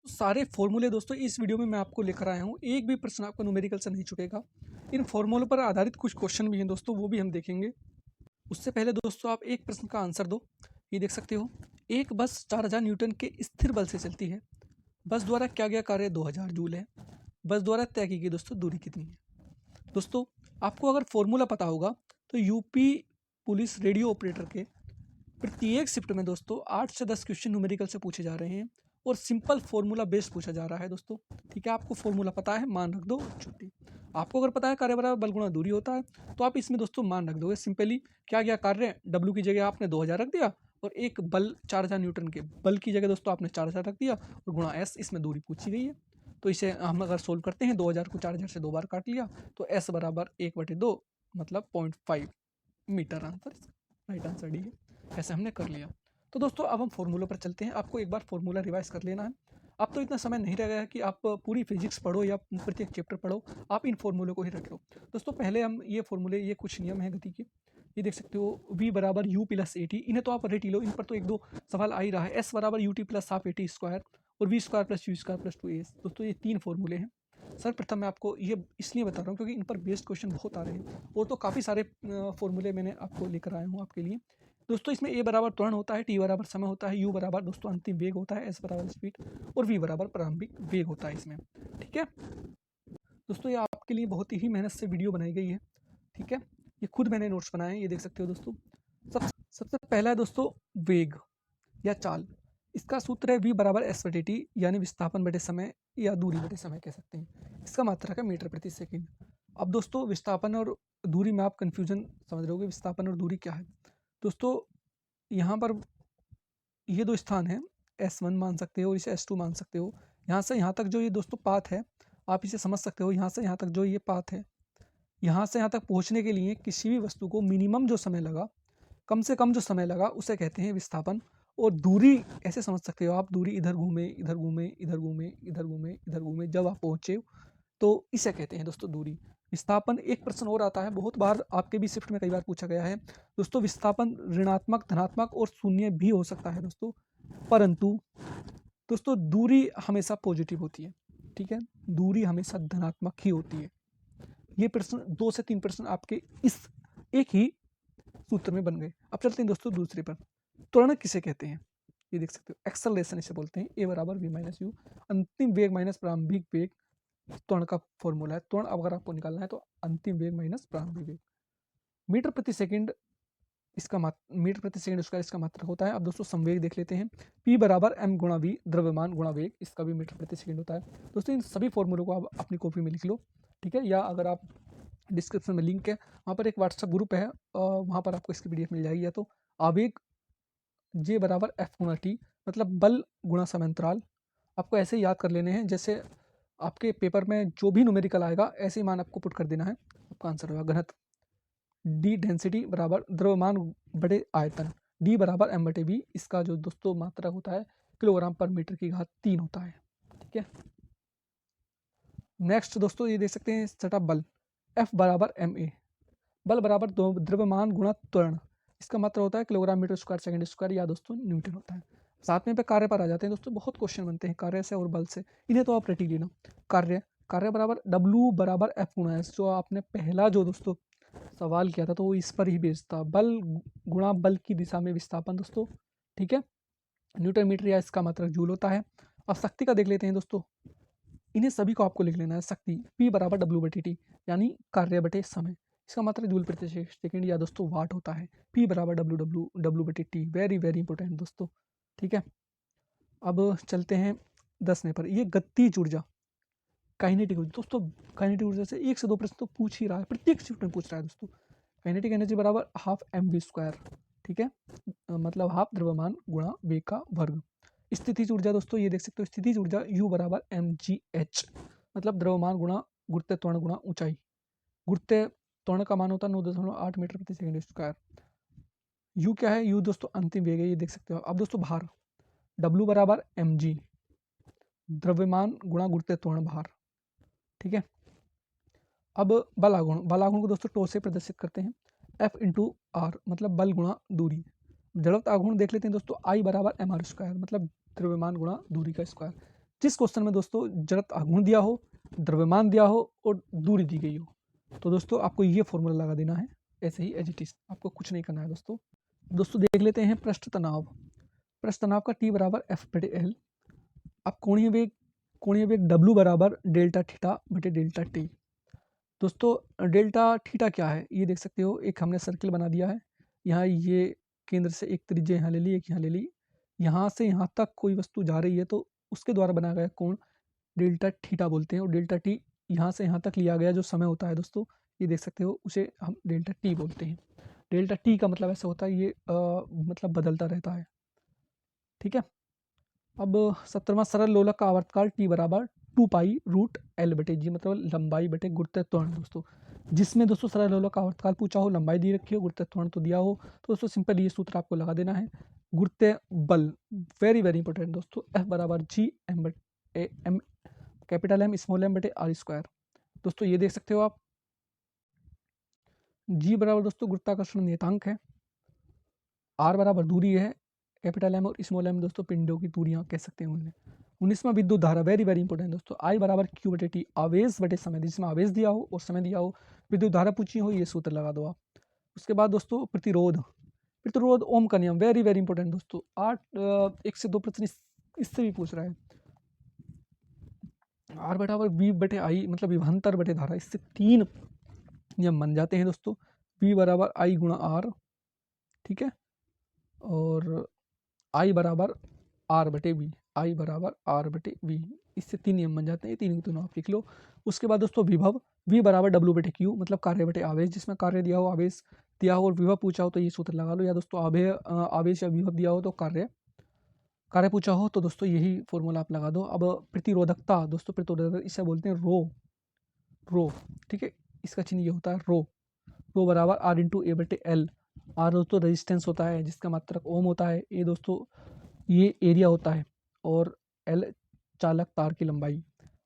सारे फॉर्मूले दोस्तों इस वीडियो में मैं आपको लेकर आया हूँ। एक भी प्रश्न आपका न्यूमेरिकल से नहीं छूटेगा। इन फॉर्मूलों पर आधारित कुछ क्वेश्चन भी हैं दोस्तों, वो भी हम देखेंगे। उससे पहले दोस्तों आप एक प्रश्न का आंसर दो। ये देख सकते हो, एक बस 4000 न्यूटन के स्थिर बल से चलती है। बस द्वारा किया गया कार्य 2000 जूल है। बस द्वारा तय की गई दोस्तों दूरी कितनी है। दोस्तों आपको अगर फॉर्मूला पता होगा तो यूपी पुलिस रेडियो ऑपरेटर के प्रत्येक शिफ्ट में दोस्तों 8 से 10 क्वेश्चन न्यूमेरिकल से पूछे जा रहे हैं और सिंपल फॉर्मूला बेस्ड पूछा जा रहा है दोस्तों। ठीक है, आपको फॉर्मूला पता है, मान रख दो, छुट्टी। आपको अगर पता है कार्य बराबर बल गुणा दूरी होता है तो आप इसमें दोस्तों मान रख दोगे। सिंपली क्या गया कार्य, डब्ल्यू की जगह आपने 2000 रख दिया और एक बल 4000 न्यूटन के बल की जगह दोस्तों आपने 4000 रख दिया और गुणा एस, इसमें दूरी पूछी गई है। तो इसे हम अगर सोल्व करते हैं, 2000 को 4000 से 2 बार काट लिया तो एस बराबर 1/2 मतलब 0.5 metre. Answer right answer D है। ऐसे हमने कर लिया। तो दोस्तों अब हम फॉर्मूलों पर चलते हैं। आपको एक बार फॉर्मूला रिवाइज कर लेना है। अब तो इतना समय नहीं रह गया है कि आप पूरी फिजिक्स पढ़ो या प्रत्येक चैप्टर पढ़ो, आप इन फॉर्मूलों को ही रख लो। दोस्तों पहले हम ये फॉर्मूले, ये कुछ नियम है गति के, ये देख सकते हो। v बराबर यू प्लस ए टी, इन्हें तो आप रट ही लो, इन पर तो एक दो सवाल आ ही रहा है। s बराबर U T plus half A T square और V square plus U square plus 2as। दोस्तों ये 3 फॉर्मूले हैं। सर्वप्रथम मैं आपको ये इसलिए बता रहा हूँ क्योंकि इन पर बेस्ड क्वेश्चन बहुत आ रहे हैं और तो काफ़ी सारे फॉर्मूले मैंने आपको लेकर आया हूँ आपके लिए। दोस्तों इसमें ए बराबर त्वरण होता है, टी बराबर समय होता है, यू बराबर दोस्तों अंतिम वेग होता है, एस बराबर स्पीड और वी बराबर प्रारंभिक वेग होता है इसमें। ठीक है दोस्तों, ये आपके लिए बहुत ही मेहनत से वीडियो बनाई गई है। ठीक है, ये खुद मैंने नोट्स बनाए हैं, ये देख सकते हो दोस्तों। सबसे पहला है दोस्तों वेग या चाल। इसका सूत्र है v बराबर एस बटे टी, यानी विस्थापन बटे समय या दूरी बटे समय कह सकते हैं। इसका मात्रक है मीटर प्रति सेकंड। अब दोस्तों विस्थापन और दूरी में आप कंफ्यूजन समझ रहे होगे, विस्थापन और दूरी क्या है। दोस्तों यहाँ पर ये दो स्थान है, S1 मान सकते हो और इसे S2 मान सकते हो। यहाँ से यहाँ तक जो ये दोस्तों पाथ है, आप इसे समझ सकते हो। यहाँ से यहाँ तक जो ये पाथ है, यहाँ से यहाँ तक पहुँचने के लिए किसी भी वस्तु को मिनिमम जो समय लगा, कम से कम जो समय लगा, उसे कहते हैं विस्थापन। और दूरी ऐसे समझ सकते हो आप, दूरी इधर घूमे इधर घूमे इधर घूमे इधर घूमे इधर घूमे जब आप पहुँचे, तो इसे कहते हैं दोस्तों दूरी। विस्थापन, एक प्रश्न और आता है, बहुत बार आपके भी शिफ्ट में कई बार पूछा गया है दोस्तों। विस्थापन ऋणात्मक, धनात्मक और शून्य भी हो सकता है दोस्तों, परंतु दोस्तों दूरी हमेशा पॉजिटिव होती है। ठीक है, दूरी हमेशा धनात्मक ही होती है। ये प्रश्न 2 से 3 प्रश्न आपके इस एक ही सूत्र में बन गए। अब चलते हैं दोस्तों दूसरे पर। त्वरण किसे कहते हैं, ये देख सकते हो, एक्सेलरेशन इसे बोलते हैं। ए बराबर वी माइनस यू, अंतिम वेग माइनस प्रारंभिक वेग त्वरण का फॉर्मूला है। त्वरण अगर आपको निकालना है तो अंतिम वेग माइनस प्रारंभिक वेग। मीटर प्रति सेकंड इसका मीटर प्रति सेकंड स्क्वायर इसका मात्रक होता है। अब दोस्तों संवेग देख लेते हैं। P बराबर m गुणा v, द्रव्यमान गुणा वेग, इसका भी मीटर प्रति सेकंड होता है। दोस्तों इन सभी फॉर्मूलों को आप अपनी कॉपी में लिख लो। ठीक है, या अगर आप डिस्क्रिप्शन में लिंक है, वहाँ पर एक व्हाट्सएप ग्रुप है, वहाँ पर आपको इसकी PDF मिल जाएगी। या तो आवेग J बराबर F गुणा T, मतलब बल गुणा समांतराल। आपको ऐसे ही याद कर लेने हैं, जैसे आपके पेपर में जो भी न्यूमेरिकल आएगा ऐसे ही मान आपको पुट कर देना है, आपका आंसर होगा घनत्व। डी डेंसिटी बराबर द्रव्यमान बटे आयतन, डी बराबर एम बटे बी, इसका जो दोस्तों मात्रक होता है किलोग्राम पर मीटर की घात 3 होता है। ठीक है, नेक्स्ट दोस्तों ये देख सकते हैं छठा बल, एफ बराबर एम ए, बल बराबर द्रव्यमान गुणा त्वरण, इसका मात्रक होता है kilogram metre square second square या दोस्तों न्यूटन होता है। साथ में पे कार्य पर आ जाते हैं दोस्तों, बहुत क्वेश्चन बनते हैं कार्य से और बल से, इन्हें तो आप रट ही लेना। कार्य बराबर डब्ल्यू बराबर एफ गुणा एस, जो आपने पहला जो दोस्तों सवाल किया था तो वो इस पर ही बेस्ड था, बल गुणा बल की दिशा में विस्थापन दोस्तों। ठीक है, न्यूटन मीटर या इसका मात्रक जूल होता है। अब शक्ति का देख लेते हैं दोस्तों, इन्हें सभी को आपको लिख लेना है। शक्ति P बराबर डब्ल्यू बटे टी, यानी कार्य बटे समय, इसका मात्रक जूल प्रति सेकंड या दोस्तों वाट होता है। P बराबर डब्ल्यू बटे टी, वेरी वेरी इंपॉर्टेंट दोस्तों। ठीक है, अब चलते हैं 10वें पर, ये गतिज ऊर्जा, काइनेटिक ऊर्जा। दोस्तों काइनेटिक ऊर्जा से 1 से 2 प्रश्न तो पूछ ही रहा है, प्रत्येक शिफ्ट में पूछ रहा है दोस्तों। काइनेटिक एनर्जी बराबर हाफ एम वी स्क्वायर। ठीक है, मतलब हाफ द्रव्यमान गुणा वेग का वर्ग। स्थितिज ऊर्जा दोस्तों ये देख सकते हो, स्थितिज ऊर्जा यू बराबर एम जी एच, मतलब द्रव्यमान गुणा गुरुत्व त्वरण गुणा ऊंचाई। गुरुत्व त्वरण का मान होता है 9.8 मीटर प्रति सेकंड स्क्वायर। यू क्या है, यू दोस्तों अंतिम वेग है, ये देख सकते हो। अब दोस्तों भार, डब्ल्यू बराबर एम जी, द्रव्यमान गुणा गुरुत्व त्वरण भार। ठीक है, अब बलागुण को दोस्तों टो से प्रदर्शित करते हैं, F इंटू आर, मतलब बल गुणा दूरी। जड़त्व आघूर्ण देख लेते हैं दोस्तों, I बराबर एम आर स्क्वायर, मतलब द्रव्यमान गुणा दूरी का स्क्वायर। जिस क्वेश्चन में दोस्तों जड़त्व आघूर्ण दिया हो, द्रव्यमान दिया हो और दूरी दी गई हो, तो दोस्तों आपको ये फॉर्मूला लगा देना है, ऐसे ही एज इट इज, आपको कुछ नहीं करना है दोस्तों। दोस्तों देख लेते हैं पृष्ठ तनाव। पृष्ठ तनाव का T बराबर F/L। अब कोणीय वेग W बराबर डेल्टा थीटा बटे डेल्टा टी। दोस्तों डेल्टा थीटा क्या है ये देख सकते हो, एक हमने सर्किल बना दिया है, यहाँ ये केंद्र से एक त्रिज्या यहाँ ले ली, एक यहाँ ले ली, यहाँ से यहाँ तक कोई वस्तु जा रही है तो उसके द्वारा बनाया गया कोण डेल्टा थीटा बोलते हैं। और डेल्टा टी यहाँ से यहाँ तक लिया गया जो समय होता है दोस्तों, ये देख सकते हो, उसे हम डेल्टा टी बोलते हैं। डेल्टा टी का मतलब ऐसा होता है ये मतलब बदलता रहता है, ठीक है। अब 17वां सरल लोलक का आवर्तकाल T बराबर 2π√L बटे जी, मतलब लंबाई बटे गुरुत्व त्वरण दोस्तों, जिसमें दोस्तों सरल लोलक का आवर्तकाल पूछा हो, लंबाई दी रखी हो, गुरुत्व त्वरण तो दिया हो, तो दोस्तों सिंपल ये सूत्र आपको लगा देना है। गुरुत्व बल वेरी वेरी इंपॉर्टेंट दोस्तों, F बराबर G M capital M small m बटे r²। दोस्तों ये देख सकते हो आप, G बराबर दोस्तों गुरुत्वाकर्षण नियतांक है, R बराबर दूरी है, कैपिटल M और स्मॉल m दोस्तों पिंडों की दूरियां कह सकते हैं उन्हें। 19वां विद्युत धारा वेरी वेरी इंपॉर्टेंट दोस्तों, I बराबर Q बटे T, आवेश बटे समय, जिसमें आवेश दिया हो और समय दिया हो, विद्युत धारा पूछी हो, ये सूत्र लगा दो आप। उसके बाद दोस्तों प्रतिरोध ओम का नियम वेरी वेरी इंपॉर्टेंट दोस्तों, 1 से 2 प्रश्न इससे भी पूछ रहा है। R बराबर V बटे I, मतलब विभवांतर बटे धारा, इससे 3 नियम बन जाते हैं दोस्तों। V बराबर I गुणा R, ठीक है, और I बराबर R बटे V, I बराबर R बटे V, इससे 3 नियम बन जाते हैं, तीनों के तीनों आप लिख लो। उसके बाद दोस्तों विभव V बराबर W बटे Q, मतलब कार्य बटे आवेश, जिसमें कार्य दिया हो, आवेश दिया हो और विभव पूछा हो तो ये सूत्र लगा लो, या दोस्तों आवेश या विभव दिया हो तो कार्य पूछा हो तो दोस्तों यही फॉर्मूला आप लगा दो। अब प्रतिरोधकता दोस्तों, प्रतिरोधकता इसे बोलते हैं रो, ठीक है, इसका चिन्ह ये होता है रो बराबर R इंटू ए बटे एल। R दोस्तों रेजिस्टेंस होता है जिसका मात्रक ओम होता है, ए दोस्तों ये एरिया होता है, और एल चालक तार की लंबाई।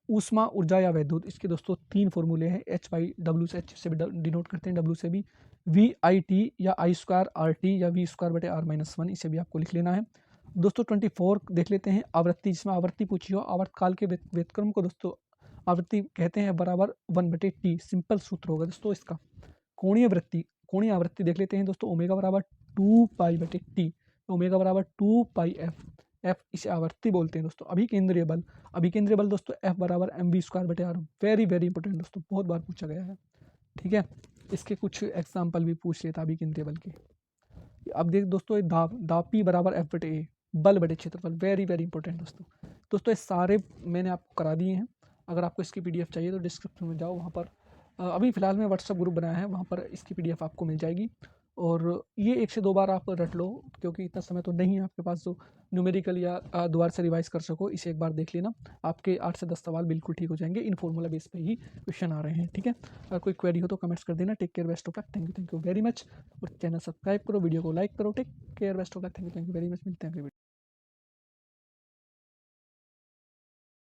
ऊष्मा ऊर्जा या वैद्युत, इसके दोस्तों 3 फॉर्मूले हैं, H/W से, H से भी डिनोट करते हैं, W से भी VIT या I²RT या V² बटे R-1, इसे भी आपको लिख लेना है दोस्तों। 24 देख लेते हैं आवृत्ति, जिसमें आवृत्ति पूछी हो, आवर्तकाल के व्युत्क्रम को दोस्तों आवृत्ति कहते हैं बराबर 1/T, सिंपल सूत्र होगा दोस्तों इसका। कोणीय आवृत्ति देख लेते हैं दोस्तों, ओमेगा बराबर 2π/T, ओमेगा बराबर 2πf, इसे आवृत्ति बोलते हैं दोस्तों। अभिकेंद्रीय बल दोस्तों F बराबर mv²/r, वेरी वेरी इंपॉर्टेंट दोस्तों, बहुत बार पूछा गया है, ठीक है, इसके कुछ एग्जाम्पल भी पूछ लेता अभिकेंद्रीय बल के। अब देख दोस्तों दाब P बराबर F/A, बल बटे क्षेत्रफल, वेरी वेरी इंपॉर्टेंट दोस्तों ये सारे मैंने आपको करा दिए हैं। अगर आपको इसकी PDF चाहिए तो डिस्क्रिप्शन में जाओ, वहाँ पर अभी फ़िलहाल मैं व्हाट्सअप ग्रुप बनाया है, वहाँ पर इसकी PDF आपको मिल जाएगी। और ये 1 से 2 बार आप रट लो, क्योंकि इतना समय तो नहीं है आपके पास जो न्यूमेरिकल या दोबारा से रिवाइज कर सको, इसे एक बार देख लेना, आपके 8 से 10 सवाल बिल्कुल ठीक हो जाएंगे, इन फॉर्मूला बेस पे ही क्वेश्चन आ रहे हैं, ठीक है। अगर कोई क्वेरी हो तो कमेंट्स कर देना। Take care, best of luck, thank you very much. और चैनल सब्सक्राइब करो, वीडियो को लाइक करो, take care, best of luck, thank you very much, मिलते हैं अगली वीडियो।